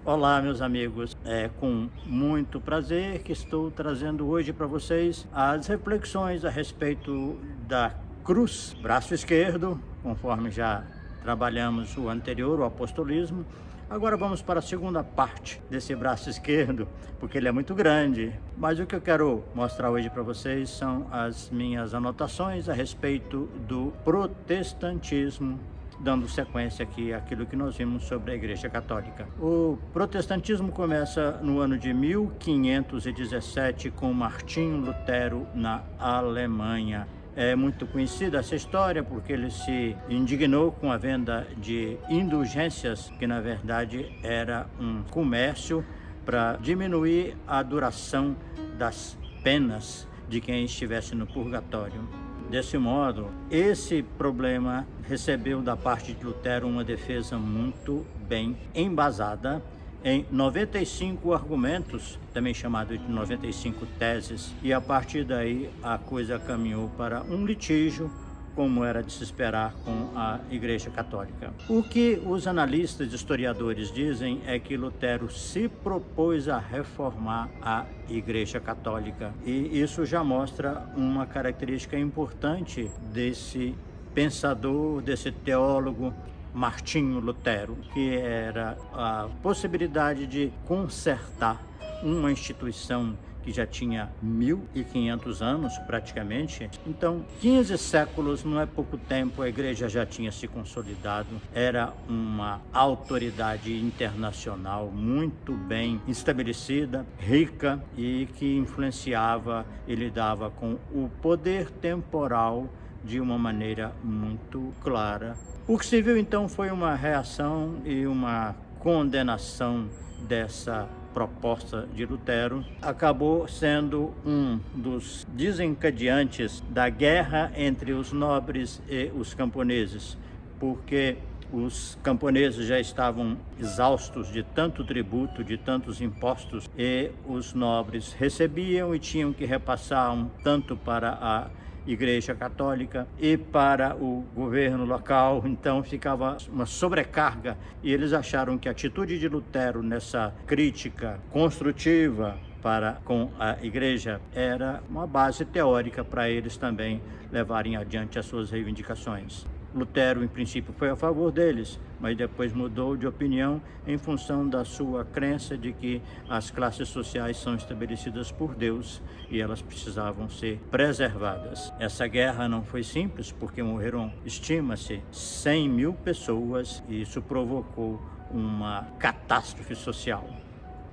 Olá, meus amigos. É com muito prazer que estou trazendo hoje para vocês as reflexões a respeito da cruz, braço esquerdo, conforme já trabalhamos o anterior, o apostolismo. Agora vamos para a segunda parte desse braço esquerdo, porque ele é muito grande. Mas o que eu quero mostrar hoje para vocês são as minhas anotações a respeito do protestantismo, dando sequência aqui àquilo que nós vimos sobre a Igreja Católica. O protestantismo começa no ano de 1517 com Martinho Lutero na Alemanha. É muito conhecida essa história porque ele se indignou com a venda de indulgências, que na verdade era um comércio para diminuir a duração das penas de quem estivesse no purgatório. Desse modo, esse problema recebeu da parte de Lutero uma defesa muito bem embasada em 95 argumentos, também chamado de 95 teses, e a partir daí a coisa caminhou para um litígio, como era de se esperar com a Igreja Católica. O que os analistas e historiadores dizem é que Lutero se propôs a reformar a Igreja Católica, e isso já mostra uma característica importante desse pensador, desse teólogo Martinho Lutero, que era a possibilidade de consertar uma instituição que já tinha 1500 anos praticamente. Então, 15 séculos não é pouco tempo, a igreja já tinha se consolidado, era uma autoridade internacional muito bem estabelecida, rica e que influenciava e lidava com o poder temporal de uma maneira muito clara. O que se viu então foi uma reação e uma condenação dessa proposta de Lutero. Acabou sendo um dos desencadeantes da guerra entre os nobres e os camponeses, porque os camponeses já estavam exaustos de tanto tributo, de tantos impostos, e os nobres recebiam e tinham que repassar um tanto para a Igreja Católica e para o governo local, então ficava uma sobrecarga, e eles acharam que a atitude de Lutero nessa crítica construtiva para com a igreja era uma base teórica para eles também levarem adiante as suas reivindicações. Lutero, em princípio, foi a favor deles, mas depois mudou de opinião em função da sua crença de que as classes sociais são estabelecidas por Deus e elas precisavam ser preservadas. Essa guerra não foi simples, porque morreram, estima-se, 100 mil pessoas, e isso provocou uma catástrofe social.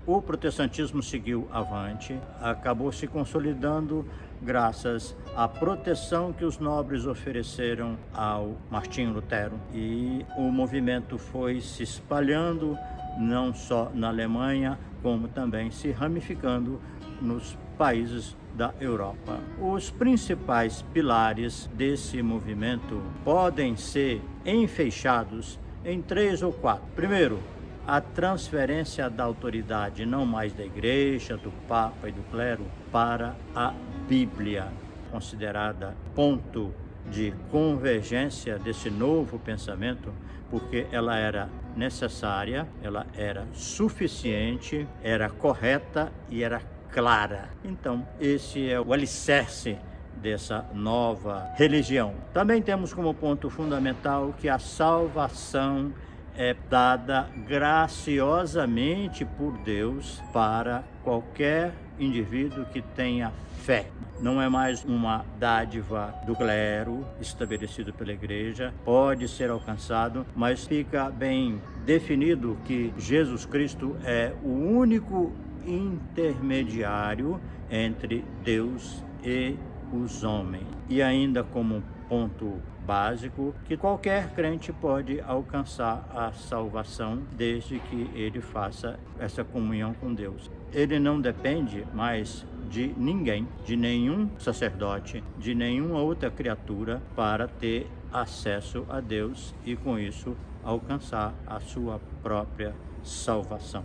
O protestantismo seguiu avante, acabou se consolidando graças à proteção que os nobres ofereceram ao Martinho Lutero, e o movimento foi se espalhando não só na Alemanha, como também se ramificando nos países da Europa. Os principais pilares desse movimento podem ser enfeixados em 3 ou 4. Primeiro, a transferência da autoridade, não mais da igreja, do papa e do clero, para a Bíblia, considerada ponto de convergência desse novo pensamento, porque ela era necessária, ela era suficiente, era correta e era clara. Então, esse é o alicerce dessa nova religião. Também temos como ponto fundamental que a salvação é dada graciosamente por Deus para qualquer indivíduo que tenha fé. Não é mais uma dádiva do clero estabelecido pela igreja, pode ser alcançado, mas fica bem definido que Jesus Cristo é o único intermediário entre Deus e os homens. E ainda como ponto básico, que qualquer crente pode alcançar a salvação desde que ele faça essa comunhão com Deus. Ele não depende mais de ninguém, de nenhum sacerdote, de nenhuma outra criatura para ter acesso a Deus e com isso alcançar a sua própria salvação.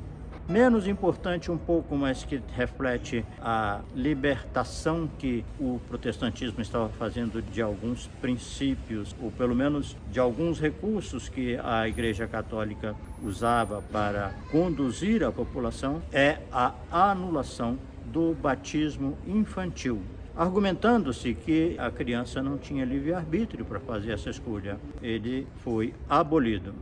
menos importante um pouco, mas que reflete a libertação que o protestantismo estava fazendo de alguns princípios, ou pelo menos de alguns recursos que a Igreja Católica usava para conduzir a população, é a anulação do batismo infantil, argumentando-se que a criança não tinha livre-arbítrio para fazer essa escolha. Ele foi abolido.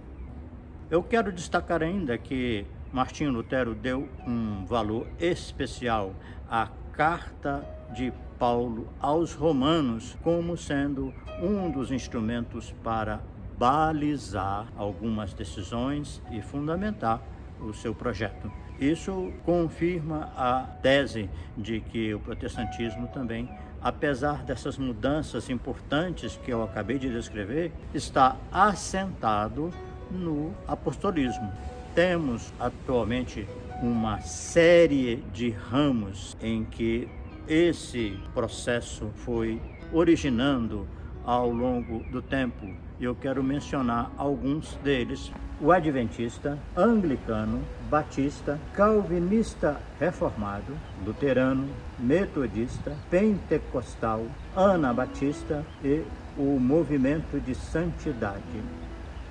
Eu quero destacar ainda que Martinho Lutero deu um valor especial à carta de Paulo aos Romanos como sendo um dos instrumentos para balizar algumas decisões e fundamentar o seu projeto. Isso confirma a tese de que o protestantismo também, apesar dessas mudanças importantes que eu acabei de descrever, está assentado no apostolismo. Temos atualmente uma série de ramos em que esse processo foi originando ao longo do tempo. E eu quero mencionar alguns deles: o adventista, anglicano, batista, calvinista reformado, luterano, metodista, pentecostal, anabatista e o movimento de santidade.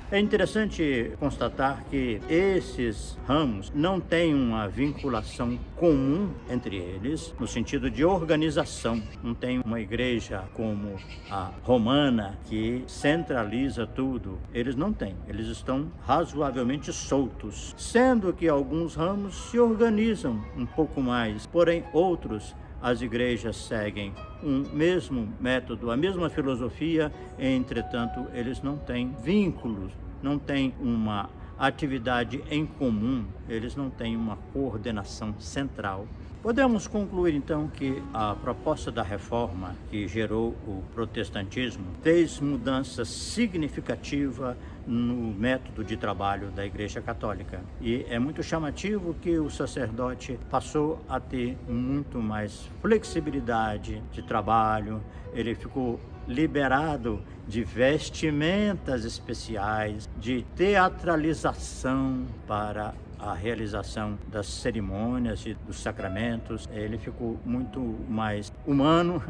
É interessante constatar que esses ramos não têm uma vinculação comum entre eles, no sentido de organização. Não tem uma igreja como a romana que centraliza tudo. Eles não têm. Eles estão razoavelmente soltos, sendo que alguns ramos se organizam um pouco mais, porém outros, as igrejas seguem um mesmo método, a mesma filosofia, entretanto, eles não têm vínculos, não têm uma atividade em comum, eles não têm uma coordenação central. Podemos concluir, então, que a proposta da reforma que gerou o protestantismo fez mudança significativa no método de trabalho da Igreja Católica. E é muito chamativo que o sacerdote passou a ter muito mais flexibilidade de trabalho, ele ficou liberado de vestimentas especiais, de teatralização para a realização das cerimônias e dos sacramentos. Ele ficou muito mais humano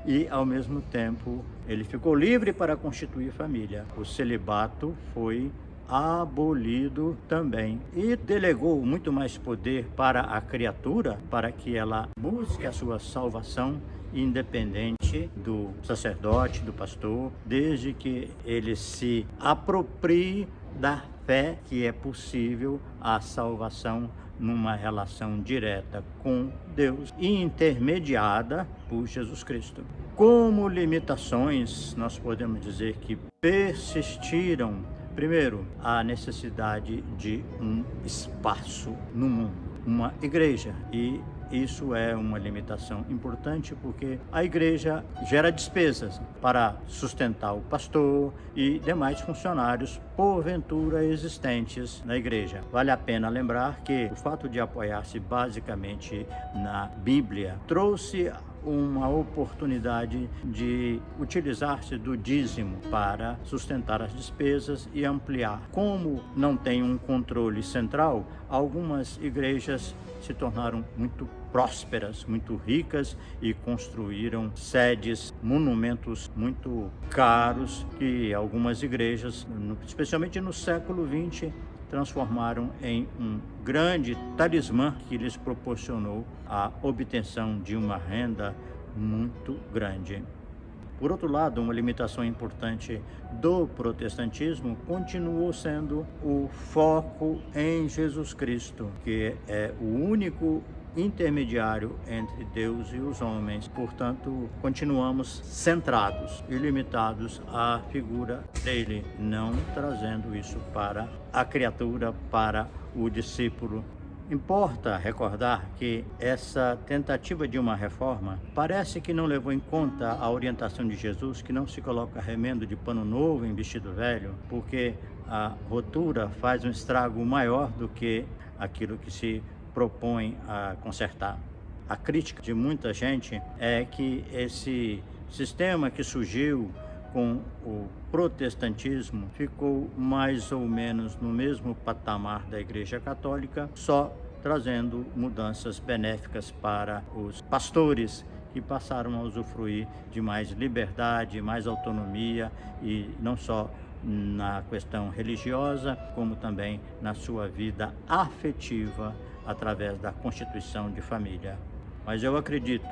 e, ao mesmo tempo, ele ficou livre para constituir família. O celibato foi abolido também e delegou muito mais poder para a criatura, para que ela busque a sua salvação independente do sacerdote, do pastor, desde que ele se aproprie da fé que é possível a salvação numa relação direta com Deus e intermediada por Jesus Cristo. Como limitações, nós podemos dizer que persistiram, primeiro, a necessidade de um espaço no mundo, uma igreja, e isso é uma limitação importante porque a igreja gera despesas para sustentar o pastor e demais funcionários porventura existentes na igreja. Vale a pena lembrar que o fato de apoiar-se basicamente na Bíblia trouxe uma oportunidade de utilizar-se do dízimo para sustentar as despesas e ampliar. Como não tem um controle central, algumas igrejas se tornaram muito prósperas, muito ricas e construíram sedes, monumentos muito caros que algumas igrejas, especialmente no século XX, transformaram em um grande talismã que lhes proporcionou a obtenção de uma renda muito grande. Por outro lado, uma limitação importante do protestantismo continuou sendo o foco em Jesus Cristo, que é o único intermediário entre Deus e os homens. Portanto, continuamos centrados e limitados à figura dele, não trazendo isso para a criatura, para o discípulo. Importa recordar que essa tentativa de uma reforma parece que não levou em conta a orientação de Jesus, que não se coloca remendo de pano novo em vestido velho, porque a rotura faz um estrago maior do que aquilo que se propõe a consertar. A crítica de muita gente é que esse sistema que surgiu com o protestantismo ficou mais ou menos no mesmo patamar da Igreja Católica, só trazendo mudanças benéficas para os pastores que passaram a usufruir de mais liberdade, mais autonomia, e não só na questão religiosa, como também na sua vida afetiva, através da constituição de família. Mas eu acredito,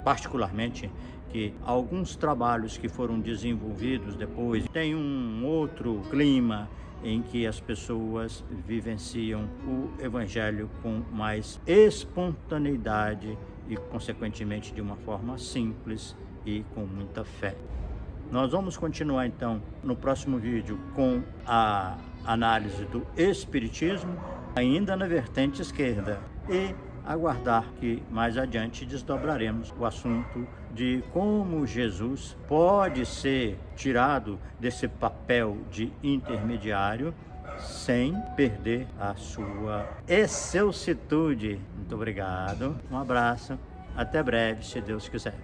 particularmente, que alguns trabalhos que foram desenvolvidos depois têm um outro clima em que as pessoas vivenciam o Evangelho com mais espontaneidade e, consequentemente, de uma forma simples e com muita fé. Nós vamos continuar então no próximo vídeo com a análise do Espiritismo, ainda na vertente esquerda, e aguardar que mais adiante desdobraremos o assunto de como Jesus pode ser tirado desse papel de intermediário sem perder a sua excelsitude. Muito obrigado, um abraço, até breve, se Deus quiser.